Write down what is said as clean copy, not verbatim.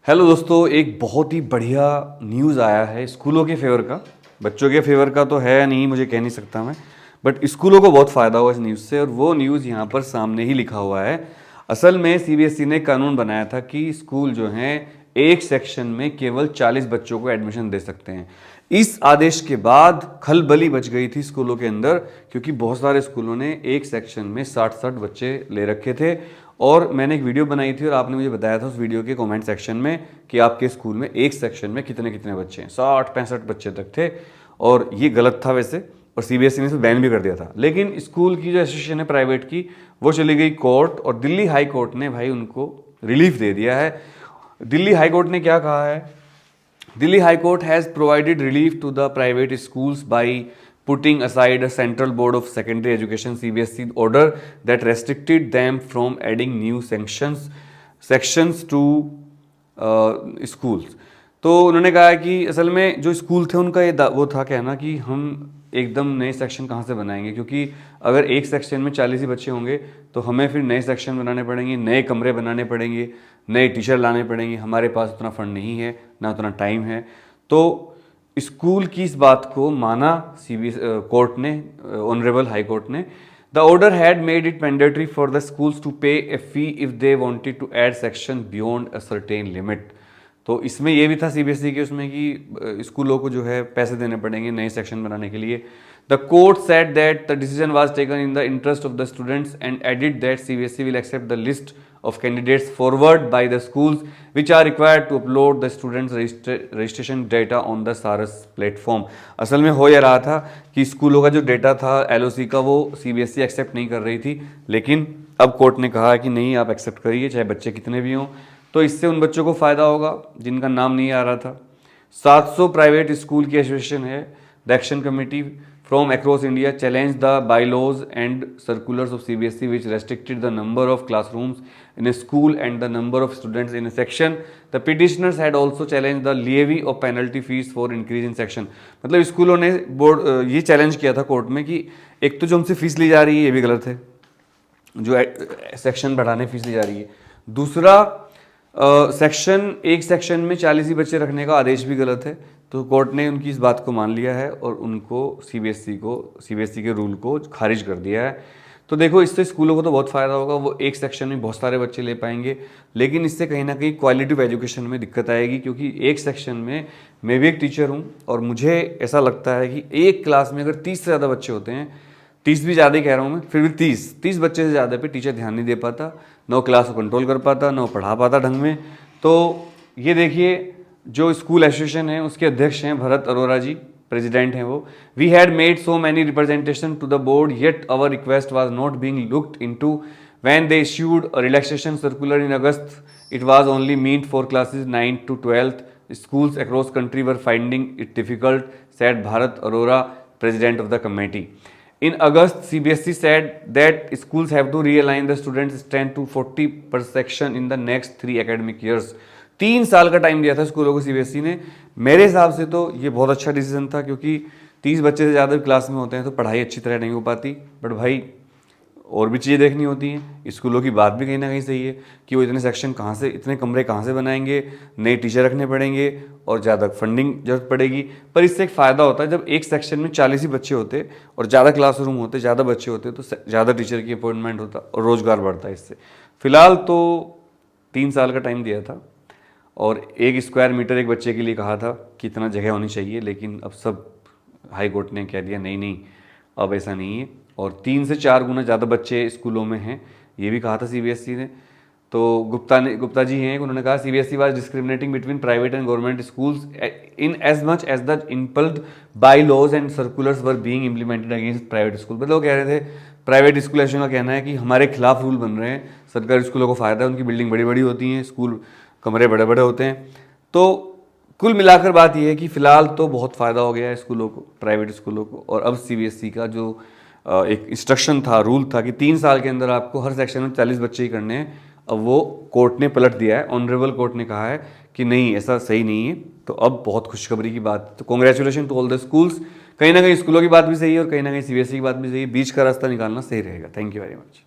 Hello दोस्तों, एक बहुत ही बढ़िया न्यूज़ आया है स्कूलों के फेवर का। बच्चों के फेवर का तो है नहीं, मुझे कह नहीं सकता मैं, बट स्कूलों को बहुत फ़ायदा हुआ इस न्यूज़ से। और वो न्यूज़ यहाँ पर सामने ही लिखा हुआ है। असल में सीबीएसई ने कानून बनाया था कि स्कूल जो हैं एक सेक्शन में केवल 40 बच्चों को एडमिशन दे सकते हैं। इस आदेश के बाद खलबली मच गई थी स्कूलों के अंदर, क्योंकि बहुत सारे स्कूलों ने एक सेक्शन में 60-60 बच्चे ले रखे थे। और मैंने एक वीडियो बनाई थी और आपने मुझे बताया था उस वीडियो के कमेंट सेक्शन में कि आपके स्कूल में एक सेक्शन में कितने कितने बच्चे हैं। 60-65 बच्चे तक थे और ये गलत था वैसे, और सीबीएसई ने इसे बैन भी कर दिया था। लेकिन स्कूल की जो एसोसिएशन है प्राइवेट की, वो चली गई कोर्ट और दिल्ली हाई कोर्ट ने भाई उनको रिलीफ दे दिया है। दिल्ली हाई कोर्ट ने क्या कहा है? Delhi High Court has provided relief to the private schools by putting aside a Central Board of Secondary Education (CBSE) order that restricted them from adding new sections to schools. तो उन्होंने कहा कि असल में जो स्कूल थे उनका ये वो था कहना कि हम एकदम नए सेक्शन कहाँ से बनाएंगे, क्योंकि अगर एक सेक्शन में 40 ही बच्चे होंगे तो हमें फिर नए सेक्शन बनाने पड़ेंगे, नए कमरे बनाने पड़ेंगे, नए टीचर लाने पड़ेंगे। हमारे पास उतना फंड नहीं है, ना उतना टाइम है। तो स्कूल की इस बात को माना कोर्ट ने, ऑनरेबल हाई कोर्ट ने। The order had made it mandatory for the schools to pay a fee if they wanted to add section beyond a certain limit. तो इसमें ये भी था सीबीएसई के उसमें कि स्कूलों को जो है पैसे देने पड़ेंगे नए सेक्शन बनाने के लिए। The court said that the decision was taken in the interest of the students and added that CBSE will accept the list of candidates forward by the schools which are required to upload the students registration data on the SARS platform। असल में हो यह रहा था कि स्कूलों का जो डेटा था एलओसी का वो सीबीएसई एक्सेप्ट नहीं कर रही थी, लेकिन अब कोर्ट ने कहा कि नहीं, आप एक्सेप्ट करिए चाहे बच्चे कितने भी हों। तो इससे उन बच्चों को फ़ायदा होगा जिनका नाम नहीं आ रहा था। 700 प्राइवेट स्कूल की एसोसिएशन है, the action committee from across India challenged the bylaws and circulars of CBSE which restricted the number of classrooms in a school and the number of students in a section. The petitioners had also challenged the levy of penalty fees for increase in section। मतलब स्कूलों ने board ये challenge किया था court में कि एक तो जो हमसे फीस ली जा रही है ये भी गलत है, जो सेक्शन बढ़ाने फीस ली जा रही है। दूसरा, एक सेक्शन में 40 ही बच्चे रखने का आदेश भी गलत है। तो कोर्ट ने उनकी इस बात को मान लिया है और उनको सीबीएसई के रूल को खारिज कर दिया है। तो देखो, इससे स्कूलों को तो बहुत फ़ायदा होगा, वो एक सेक्शन में बहुत सारे बच्चे ले पाएंगे। लेकिन इससे कहीं ना कहीं क्वालिटी ऑफ एजुकेशन में दिक्कत आएगी, क्योंकि एक सेक्शन में मैं भी एक टीचर हूँ और मुझे ऐसा लगता है कि एक क्लास में अगर 30 से ज़्यादा बच्चे होते हैं, 30 भी ज़्यादा ही कह रहा हूँ मैं, फिर भी 30 बच्चे से ज़्यादा पे टीचर ध्यान नहीं दे पाता, ना वो क्लास को कंट्रोल कर पाता, ना वो पढ़ा पाता ढंग में। तो ये देखिए, जो स्कूल एसोसिएशन है उसके अध्यक्ष हैं भरत अरोरा जी, प्रेसिडेंट हैं वो। We had made so many representation to the board yet our request was not being looked into when they issued a relaxation circular in August. It was only meant for classes 9 to 12th। Schools across country were finding it difficult, said Bharat Arora, president of the committee. In August, CBSE said that schools have to realign the students' strength to 40 per section in the next 3 academic years। 3 साल का time दिया था स्कूलों को CBSE ने। मेरे हिसाब से तो ये बहुत अच्छा डिसीजन था, क्योंकि 30 बच्चे से ज़्यादा क्लास में होते हैं तो पढ़ाई अच्छी तरह नहीं हो पाती। बट भाई, और भी चीज़ें देखनी होती हैं। स्कूलों की बात भी कहीं ना कहीं सही है कि वो इतने सेक्शन कहाँ से, इतने कमरे कहाँ से बनाएंगे, नए टीचर रखने पड़ेंगे और ज़्यादा फंडिंग जरूरत पड़ेगी। पर इससे एक फ़ायदा होता है, जब एक सेक्शन में 40 ही बच्चे होते और ज़्यादा क्लासरूम होते, ज़्यादा बच्चे होते, तो ज़्यादा टीचर की अपॉइंटमेंट होता और रोज़गार बढ़ता है इससे। फ़िलहाल तो 3 साल का टाइम दिया था और 1 स्क्वायर मीटर एक बच्चे के लिए कहा था कि इतना जगह होनी चाहिए, लेकिन अब सब हाई कोर्ट ने कह दिया नहीं, अब ऐसा नहीं है। और 3 से 4 गुना ज़्यादा बच्चे स्कूलों में हैं, ये भी कहा था सीबीएसई ने। तो गुप्ता जी हैं, उन्होंने कहा CBSE was discriminating between private and government schools in as much as the impelled by laws and circulars were being implemented against private school. मतलब वो कह रहे थे, प्राइवेट स्कूल एसोसिएशन का कहना है कि हमारे खिलाफ रूल बन रहे हैं, सरकारी स्कूलों को फ़ायदा है, उनकी बिल्डिंग बड़ी बड़ी होती हैं, स्कूल कमरे बड़े बड़े होते हैं। तो कुल मिलाकर बात यह है कि फ़िलहाल तो बहुत फ़ायदा हो गया है स्कूलों को, प्राइवेट स्कूलों को। और अब सीबीएसई का जो एक इंस्ट्रक्शन था, रूल था कि 3 साल के अंदर आपको हर सेक्शन में 40 बच्चे ही करने हैं, अब वो कोर्ट ने पलट दिया है। ऑनरेबल कोर्ट ने कहा है कि नहीं, ऐसा सही नहीं है। तो अब बहुत खुशखबरी की बात। तो congratulation to all the schools. कहीं ना कहीं स्कूलों की बात भी सही है और कहीं ना कहीं सीबीएसई की बात भी सही है। बीच का रास्ता निकालना सही रहेगा। Thank you very much.